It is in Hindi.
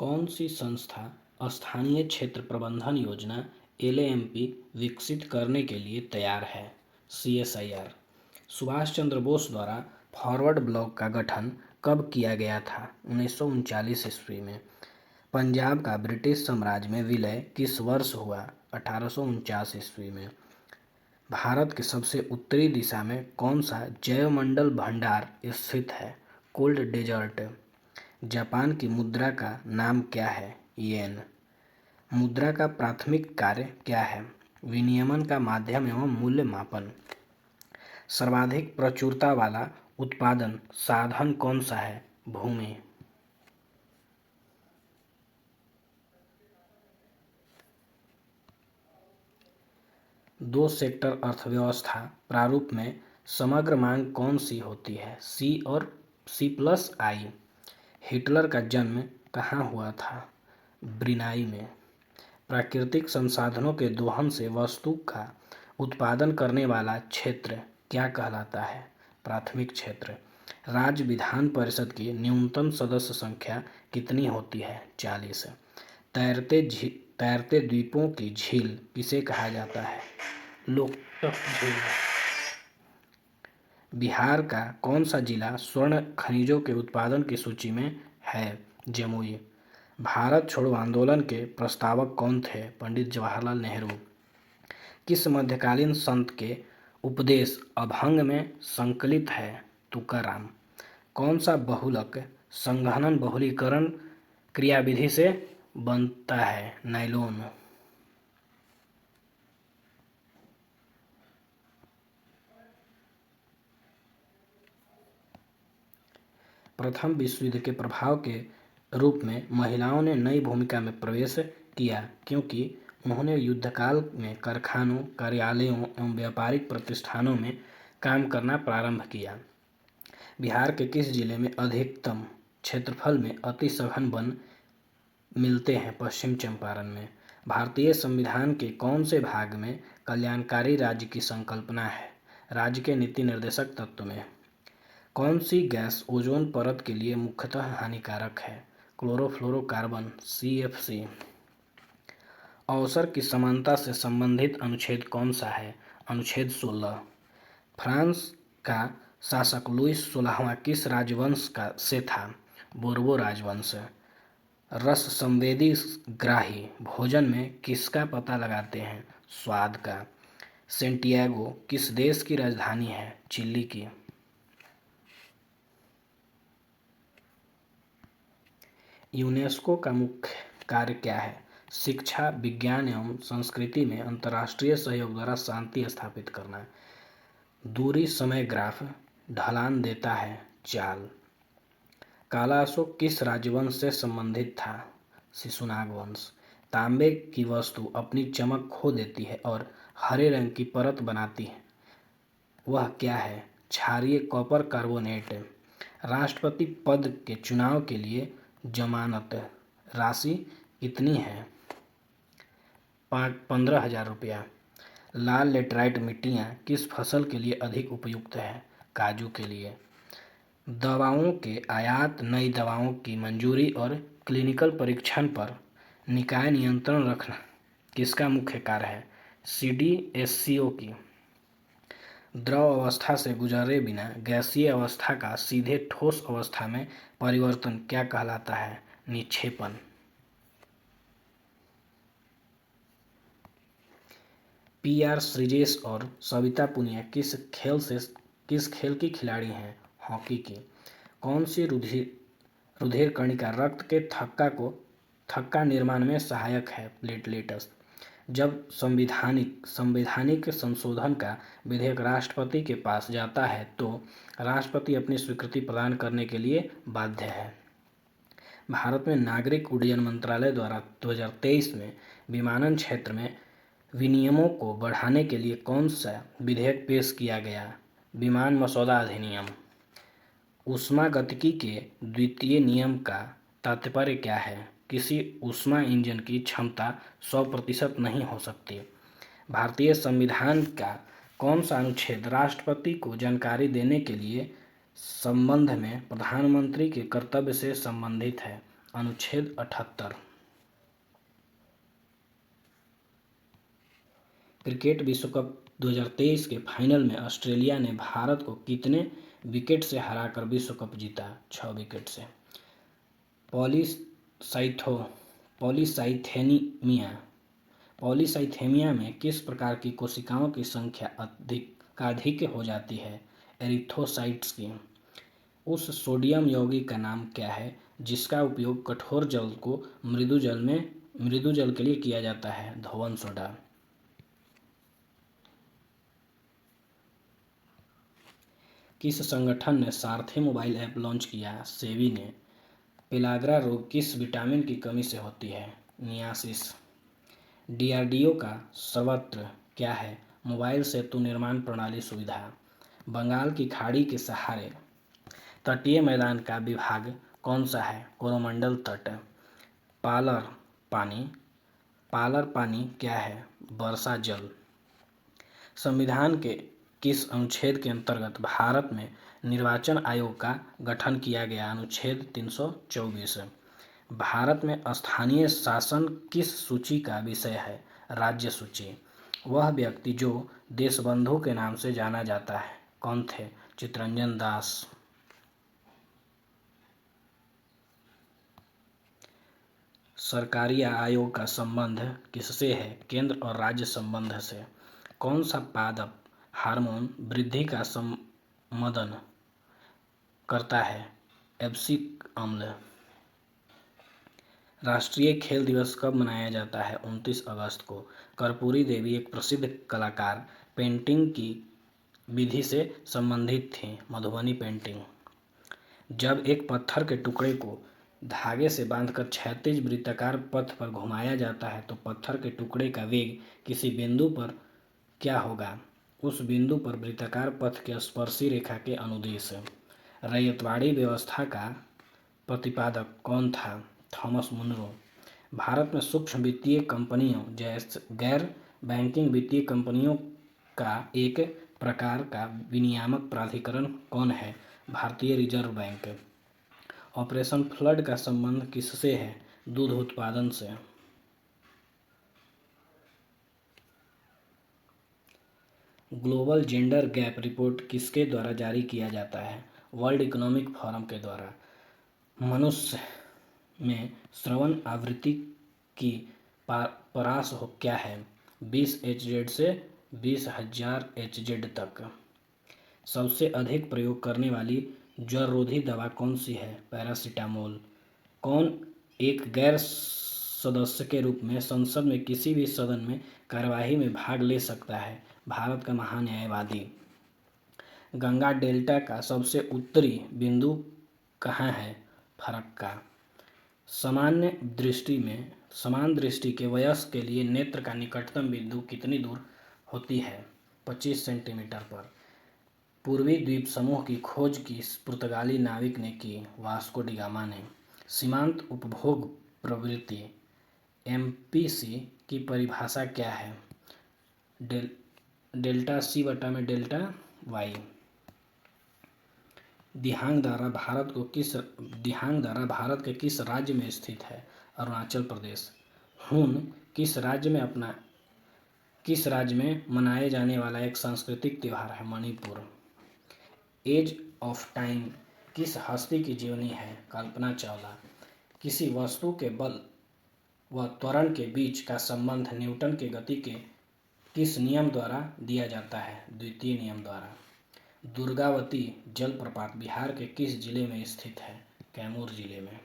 कौन सी संस्था स्थानीय क्षेत्र प्रबंधन योजना एलएएमपी विकसित करने के लिए तैयार है? सीएसआईआर। सुभाष चंद्र बोस द्वारा फॉरवर्ड ब्लॉक का गठन कब किया गया था? 1939 ईस्वी में। पंजाब का ब्रिटिश साम्राज्य में विलय किस वर्ष हुआ? 1849 ईस्वी में। भारत के सबसे उत्तरी दिशा में कौन सा जैवमंडल भंडार स्थित है? Cold desert. जापान की मुद्रा का नाम क्या है? येन। मुद्रा का प्राथमिक कार्य क्या है? विनियमन का माध्यम एवं मूल्य मापन। सर्वाधिक प्रचुरता वाला उत्पादन साधन कौन सा है? भूमि। दो सेक्टर अर्थव्यवस्था प्रारूप में समग्र मांग कौन सी होती है? सी और C+I। हिटलर का जन्म कहाँ हुआ था? ब्रुनाई में। प्राकृतिक संसाधनों के दोहन से वस्तु का उत्पादन करने वाला क्षेत्र क्या कहलाता है? प्राथमिक क्षेत्र। राज्य विधान परिषद की न्यूनतम सदस्य संख्या कितनी होती है? 40। तैरते द्वीपों की झील किसे कहा जाता है? लोकटक झील। बिहार का कौन सा जिला स्वर्ण खनिजों के उत्पादन की सूची में है? जमुई। भारत छोड़ो आंदोलन के प्रस्तावक कौन थे? पंडित जवाहरलाल नेहरू। किस मध्यकालीन संत के उपदेश अभंग में संकलित है? तुकाराम। कौन सा बहुलक संघनन बहुलीकरण क्रियाविधि से बनता है? नायलॉन। प्रथम विश्व युद्ध के प्रभाव के रूप में महिलाओं ने नई भूमिका में प्रवेश किया क्योंकि उन्होंने युद्धकाल में कारखानों, कार्यालयों एवं व्यापारिक प्रतिष्ठानों में काम करना प्रारंभ किया। बिहार के किस जिले में अधिकतम क्षेत्रफल में अति सघन वन मिलते हैं? पश्चिम चंपारण में। भारतीय संविधान के कौन से भाग में कल्याणकारी राज्य की संकल्पना है? राज्य के नीति निर्देशक तत्व में। कौन सी गैस ओजोन परत के लिए मुख्यतः हानिकारक है? Chlorofluorocarbon CFC। अवसर की समानता से संबंधित अनुच्छेद कौन सा है? अनुच्छेद 16। फ्रांस का शासक लुईस 16वां किस राजवंश का से था? बोर्बो राजवंश। रस संवेदी ग्राही भोजन में किसका पता लगाते हैं? स्वाद का। सेंटियागो किस देश की राजधानी है? चिली की। यूनेस्को का मुख्य कार्य क्या है? शिक्षा, विज्ञान एवं संस्कृति में अंतर्राष्ट्रीय सहयोग द्वारा शांति स्थापित करना। दूरी समय ग्राफ ढलान देता है। चाल। काला अशोक किस राजवंश से संबंधित था? शिशुनाग वंश। तांबे की वस्तु अपनी चमक खो देती है और हरे रंग की परत बनाती है, वह क्या है? क्षारीय कॉपर कार्बोनेट। राष्ट्रपति पद के चुनाव के लिए जमानत राशि कितनी है? 15,000 रुपया। लाल लेटराइट मिट्टियाँ किस फसल के लिए अधिक उपयुक्त है? काजू के लिए। दवाओं के आयात, नई दवाओं की मंजूरी और क्लिनिकल परीक्षण पर निकाय नियंत्रण रखना किसका मुख्य कार्य है? CDSCO की। द्रव अवस्था से गुजरे बिना गैसीय अवस्था का सीधे ठोस अवस्था में परिवर्तन क्या कहलाता है? निक्षेपण। PR श्रीजेश और सविता पुनिया किस खेल की खिलाड़ी हैं? हॉकी की। कौन सी रुधिर कणिका रक्त के थक्का निर्माण में सहायक है? प्लेटलेट्स। जब संवैधानिक संशोधन का विधेयक राष्ट्रपति के पास जाता है तो राष्ट्रपति अपनी स्वीकृति प्रदान करने के लिए बाध्य है। भारत में नागरिक उड्डयन मंत्रालय द्वारा 2023 में विमानन क्षेत्र में विनियमों को बढ़ाने के लिए कौन सा विधेयक पेश किया गया? विमान मसौदा अधिनियम। ऊष्मागतिकी के द्वितीय नियम का तात्पर्य क्या है? किसी ऊष्मा इंजन की क्षमता 100% नहीं हो सकती। भारतीय संविधान का कौन सा अनुच्छेद राष्ट्रपति को जानकारी देने के लिए संबंध में प्रधानमंत्री के कर्तव्य से संबंधित है? अनुच्छेद 78। क्रिकेट विश्व कप 2023 के फाइनल में ऑस्ट्रेलिया ने भारत को कितने विकेट से हराकर विश्व कप जीता? 6 विकेट से। पॉलीसाइथेमिया में किस प्रकार की कोशिकाओं की संख्या अधिक हो जाती है? एरिथ्रोसाइट्स की। उस सोडियम यौगिक का नाम क्या है जिसका उपयोग कठोर जल को मृदु जल के लिए किया जाता है? धोवन सोडा। किस संगठन ने सारथी मोबाइल ऐप लॉन्च किया? सेबी ने। पेलाग्रा रोग किस विटामिन की कमी से होती है? नियासिस। डीआरडीओ का सर्वत्र क्या है? मोबाइल सेतु निर्माण प्रणाली सुविधा। बंगाल की खाड़ी के सहारे तटीय मैदान का विभाग कौन सा है? कोरोमंडल तट। पालर पानी क्या है? वर्षा जल। संविधान के किस अनुच्छेद के अंतर्गत भारत में निर्वाचन आयोग का गठन किया गया? अनुच्छेद 324। भारत में स्थानीय शासन किस सूची का विषय है? राज्य सूची। वह व्यक्ति जो देशबंधु के नाम से जाना जाता है कौन थे? चित्तरंजन दास। सरकारी आयोग का संबंध किससे है? केंद्र और राज्य संबंध से। कौन सा पादप हार्मोन वृद्धि का संमदन करता है? एब्सिक अम्ल। राष्ट्रीय खेल दिवस कब मनाया जाता है? 29 अगस्त को। कर्पूरी देवी एक प्रसिद्ध कलाकार पेंटिंग की विधि से संबंधित थी? मधुबनी पेंटिंग। जब एक पत्थर के टुकड़े को धागे से बांधकर क्षैतिज वृत्ताकार पथ पर घुमाया जाता है तो पत्थर के टुकड़े का वेग किसी बिंदु पर क्या होगा? उस बिंदु पर वृत्ताकार पथ के स्पर्शी रेखा के अनुदिश। रैयतवाड़ी व्यवस्था का प्रतिपादक कौन था? Thomas Munro. भारत में सूक्ष्म वित्तीय कंपनियों जैसे गैर बैंकिंग वित्तीय कंपनियों का एक प्रकार का विनियामक प्राधिकरण कौन है? भारतीय रिजर्व बैंक। ऑपरेशन फ्लड का संबंध किससे है? दूध उत्पादन से। ग्लोबल जेंडर गैप रिपोर्ट किसके द्वारा जारी किया जाता है? वर्ल्ड इकोनॉमिक फोरम के द्वारा। मनुष्य में श्रवण आवृत्ति की परास क्या है? 20 Hz से 20,000 Hz तक। सबसे अधिक प्रयोग करने वाली ज्वररोधी दवा कौन सी है? पैरासीटामोल। कौन एक गैर सदस्य के रूप में संसद में किसी भी सदन में कार्यवाही में भाग ले सकता है? भारत का महान्यायवादी। गंगा डेल्टा का सबसे उत्तरी बिंदु कहाँ है? फरक्का। समान दृष्टि के वयस्क के लिए नेत्र का निकटतम बिंदु कितनी दूर होती है? 25 सेंटीमीटर पर। पूर्वी द्वीप समूह की खोज किस पुर्तगाली नाविक ने की? वास्को डी गामा ने। सीमांत उपभोग प्रवृत्ति एमपीसी की परिभाषा क्या है? डेल्टा सी बटा में डेल्टा वाई। दिहांग दर्रा भारत के किस राज्य में स्थित है? अरुणाचल प्रदेश। हून किस राज्य में मनाए जाने वाला एक सांस्कृतिक त्योहार है? मणिपुर। एज ऑफ टाइम किस हस्ती की जीवनी है? कल्पना चावला। किसी वस्तु के बल व त्वरण के बीच का संबंध न्यूटन के गति के किस नियम द्वारा दिया जाता है? द्वितीय नियम द्वारा। दुर्गावती जलप्रपात बिहार के किस जिले में स्थित है? कैमूर जिले में।